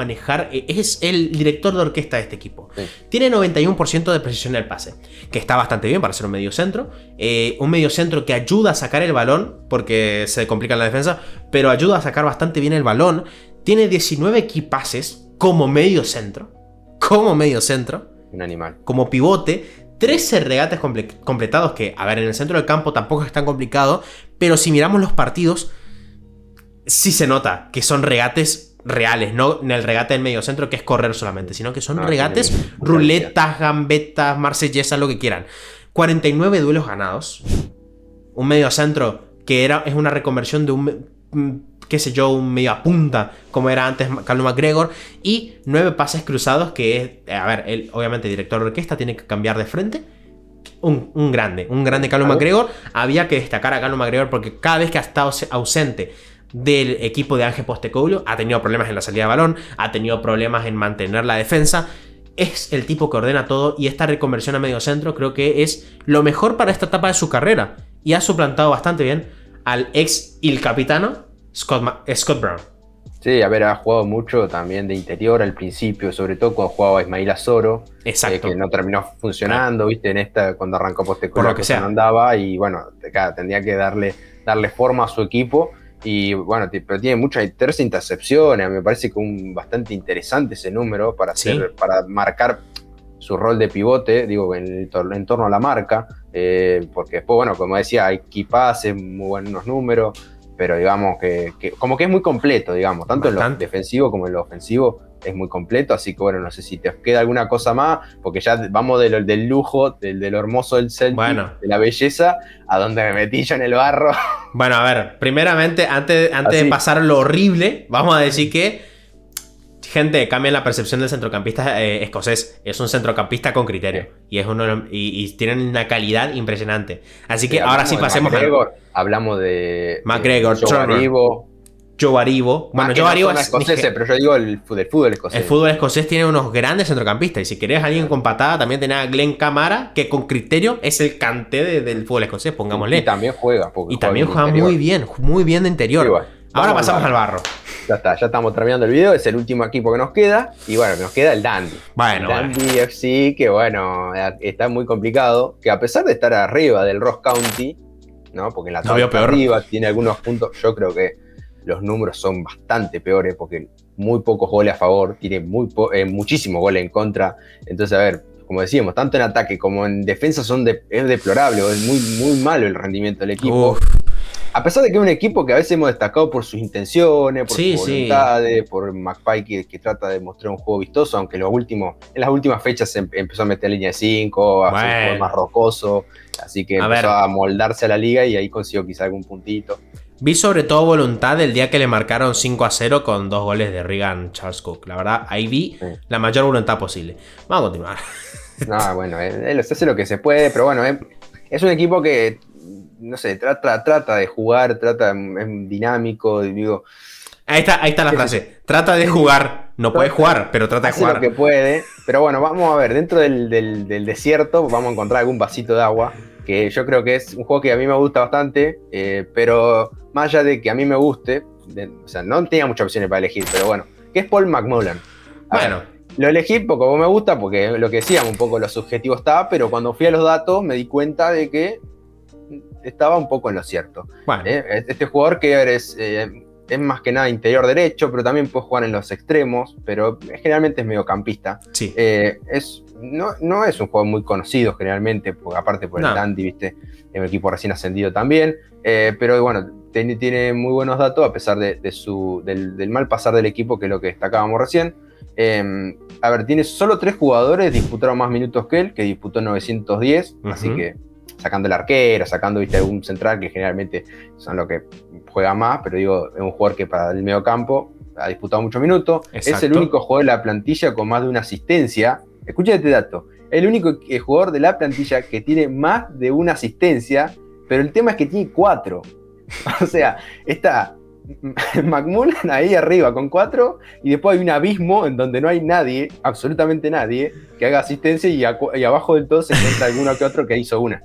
es el director de orquesta de este equipo. Sí. Tiene 91% de precisión en el pase, que está bastante bien para ser un mediocentro. Un mediocentro que ayuda a sacar el balón, porque se complica en la defensa, pero ayuda a sacar bastante bien el balón. Tiene 19 key passes como mediocentro. Un animal. Como pivote. 13 regates completados, que, a ver, en el centro del campo tampoco es tan complicado, pero si miramos los partidos, sí se nota que son regates reales, no en el regate del medio centro, que es correr solamente, sino que son regates, ruletas, gambetas, marsellesas, lo que quieran. 49 duelos ganados. Un medio centro que es una reconversión de un media punta, como era antes Callum McGregor, y 9 pases cruzados, que es, a ver, él, obviamente, director de orquesta, tiene que cambiar de frente. Un grande Callum McGregor. Había que destacar a Callum McGregor porque cada vez que ha estado ausente del equipo de Ange Postecoglou, ha tenido problemas en la salida de balón, ha tenido problemas en mantener la defensa. Es el tipo que ordena todo, y esta reconversión a medio centro creo que es lo mejor para esta etapa de su carrera, y ha suplantado bastante bien al ex Il Capitano Scott Brown. Sí, a ver, ha jugado mucho también de interior al principio, sobre todo cuando jugaba Ismail Azoro. Exacto. Que no terminó funcionando, viste, en esta, cuando arrancó Postecoglou, lo que sea, no andaba, y bueno, tendría que darle forma a su equipo. Y bueno, pero tiene muchas 13 intercepciones, me parece que bastante interesante ese número para marcar su rol de pivote, digo, en torno a la marca, porque después, bueno, como decía, hay key passes, muy buenos números, pero digamos que como que es muy completo, digamos, tanto en lo defensivo como en lo ofensivo es muy completo, así que bueno, no sé si te queda alguna cosa más, porque ya vamos del lujo, de lo hermoso del Celtic, de la belleza, a donde me metí yo en el barro. Bueno, a ver, primeramente, antes de pasar lo horrible, vamos a decir que, gente, cambien la percepción del centrocampista escocés. Es un centrocampista con criterio, y tienen una calidad impresionante. Así que ahora sí pasemos McGregor, hablamos de McGregor, Joe Aribo. Bueno, Joe Aribo es escocés, pero yo digo del fútbol escocés. El fútbol escocés tiene unos grandes centrocampistas, y si querés alguien con patada, también tenés a Glenn Kamara, que con criterio es el Kanté del fútbol escocés, pongámosle. Y también juega. Y también juega muy bien de interior. Igual. Ahora pasamos al barro. Ya está, ya estamos terminando el video, es el último equipo que nos queda, y bueno, nos queda el Dundee. Bueno, el Dundee FC, que bueno, está muy complicado, que a pesar de estar arriba del Ross County, ¿no? Porque en la tabla arriba tiene algunos puntos, yo creo que los números son bastante peores, porque muy pocos goles a favor, tiene muchísimos goles en contra. Entonces, a ver, como decíamos, tanto en ataque como en defensa es deplorable, es muy malo el rendimiento del equipo. Uf. A pesar de que es un equipo que a veces hemos destacado por sus intenciones, por sus voluntades, por McPike que trata de mostrar un juego vistoso, aunque en las últimas fechas se empezó a meter línea de 5, a hacer un juego más rocoso, así que empezó a moldarse a la liga, y ahí consiguió quizá algún puntito. Vi sobre todo voluntad el día que le marcaron 5-0 con 2 goles de Regan Charles Cook. La verdad, ahí vi la mayor voluntad posible. Vamos a continuar. No, bueno, él hace lo que se puede, pero bueno, es un equipo que, no sé, trata de jugar, es dinámico, digo. Ahí está la frase. Trata de jugar. No puede jugar, pero trata de jugar. Hace lo que puede. Pero bueno, vamos a ver, dentro del desierto vamos a encontrar algún vasito de agua, que yo creo que es un juego que a mí me gusta bastante, pero más allá de que a mí me guste, o sea, no tenía muchas opciones para elegir, pero bueno, que es Paul McMullen. Lo elegí porque me gusta, porque lo que decíamos, un poco lo subjetivo estaba, pero cuando fui a los datos me di cuenta de que estaba un poco en lo cierto. Bueno. Este jugador que es más que nada interior derecho, pero también puede jugar en los extremos, pero generalmente es mediocampista. Sí. No es un jugador muy conocido generalmente, porque aparte por el Dundee, ¿viste? Es un equipo recién ascendido también, pero bueno, tiene muy buenos datos a pesar del mal pasar del equipo, que es lo que destacábamos recién. A ver, tiene solo 3 jugadores disputaron más minutos que él, que disputó 910, así que sacando el arquero, sacando, viste, algún central, que generalmente son los que juega más, pero digo, es un jugador que para el medio campo ha disputado muchos minutos. Exacto. Es el único jugador de la plantilla con más de una asistencia. Escucha este dato, el único jugador de la plantilla que tiene más de una asistencia, pero el tema es que tiene 4. O sea, está McMullen ahí arriba con 4, y después hay un abismo en donde no hay nadie, absolutamente nadie, que haga asistencia, y abajo del todo se encuentra alguno que otro que hizo una.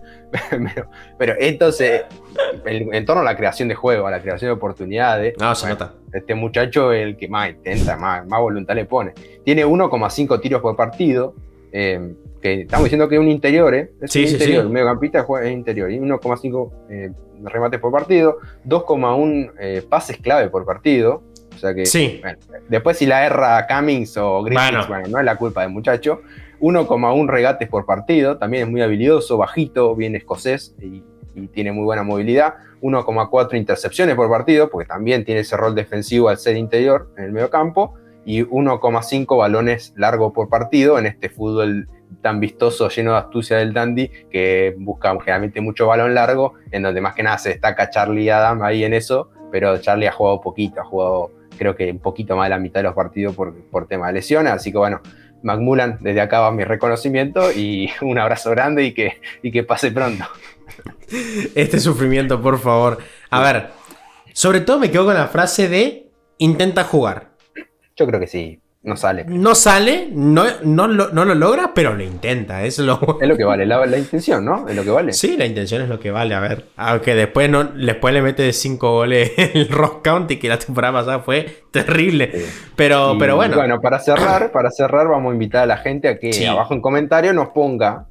pero entonces, en torno a la creación de juego, a la creación de oportunidades, se nota. Este muchacho es el que más intenta, más voluntad le pone. Tiene 1,5 tiros por partido, que estamos diciendo que es un interior, es un interior, el mediocampista es interior, y 1,5 remates por partido, 2,1 pases clave por partido, o sea que, bueno, después si la erra Cummings o Griffiths, bueno, no es la culpa del muchacho, 1,1 regates por partido, también es muy habilidoso, bajito, bien escocés y tiene muy buena movilidad. 1,4 intercepciones por partido, porque también tiene ese rol defensivo al ser interior en el mediocampo, y 1,5 balones largos por partido en este fútbol tan vistoso, lleno de astucia del Dandy, que busca generalmente mucho balón largo, en donde más que nada se destaca Charlie Adam ahí en eso, pero Charlie ha jugado poquito, ha jugado creo que un poquito más de la mitad de los partidos por tema de lesiones, así que bueno, McMullan, desde acá va mi reconocimiento y un abrazo grande y que pase pronto. Este sufrimiento, por favor. A ver, sobre todo me quedo con la frase de intenta jugar. Yo creo que sí, no sale. No sale, no lo logra, pero lo intenta. Es lo que vale, la intención, ¿no? Es lo que vale. Sí, la intención es lo que vale. A ver, aunque después le mete 5 goles el Ross County, que la temporada pasada fue terrible. Sí. Pero bueno. Bueno, para cerrar, vamos a invitar a la gente a que abajo en comentarios nos ponga,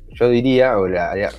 yo diría,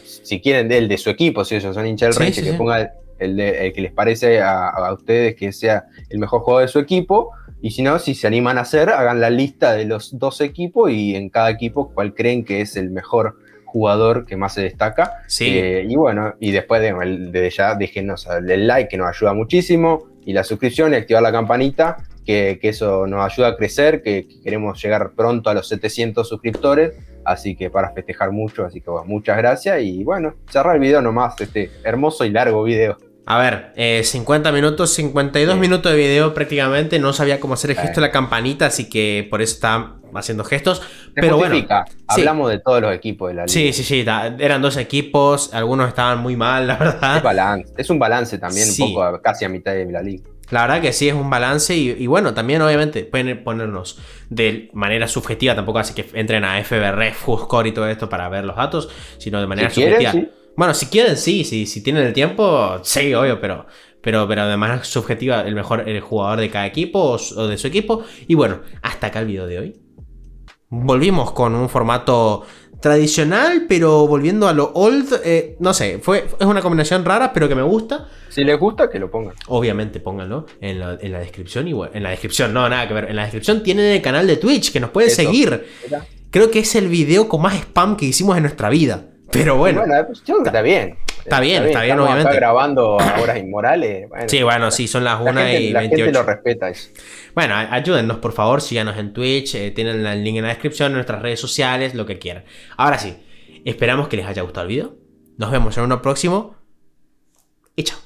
si quieren el de su equipo, si ellos son hinchas del Rangers, que ponga el que les parece a ustedes que sea el mejor jugador de su equipo. Y si no, si se animan a hacer, hagan la lista de los 2 equipos y en cada equipo cuál creen que es el mejor jugador que más se destaca. Sí. Y bueno, y después desde ya déjenos el like, que nos ayuda muchísimo, y la suscripción y activar la campanita, que eso nos ayuda a crecer, que queremos llegar pronto a los 700 suscriptores, así que para festejar mucho, así que bueno, muchas gracias y bueno, cerrar el video nomás, este hermoso y largo video. A ver, 50 minutos, 52 minutos de video prácticamente. No sabía cómo hacer el gesto de la campanita, así que por eso estaba haciendo gestos. Pero bueno, hablamos de todos los equipos de la liga. Sí, eran 2 equipos, algunos estaban muy mal, la verdad. Es un balance también, un poco casi a mitad de la liga. La verdad que sí, es un balance y bueno, también obviamente pueden ponernos de manera subjetiva, tampoco así que entren a FBref, FUScore y todo esto para ver los datos, sino de manera subjetiva. ¿Sí? Bueno, si quieren, sí, si tienen el tiempo, sí, obvio, pero de manera subjetiva, el jugador de cada equipo o de su equipo. Y bueno, hasta acá el video de hoy. Volvimos con un formato tradicional, pero volviendo a lo old, no sé, es una combinación rara, pero que me gusta. Si les gusta, que lo pongan. Obviamente pónganlo en la descripción. Y bueno, en la descripción, no, nada que ver. En la descripción tienen el canal de Twitch, que nos pueden seguir. ¿Era? Creo que es el video con más spam que hicimos en nuestra vida. Pero bueno. Pues yo creo que está bien. Está bien, Estamos obviamente. Acá grabando a horas inmorales. Bueno, sí, son las 1:28. La gente lo respeta eso. Bueno, ayúdennos, por favor, síganos en Twitch, tienen el link en la descripción, en nuestras redes sociales, lo que quieran. Ahora sí, esperamos que les haya gustado el video. Nos vemos en uno próximo. Y chao.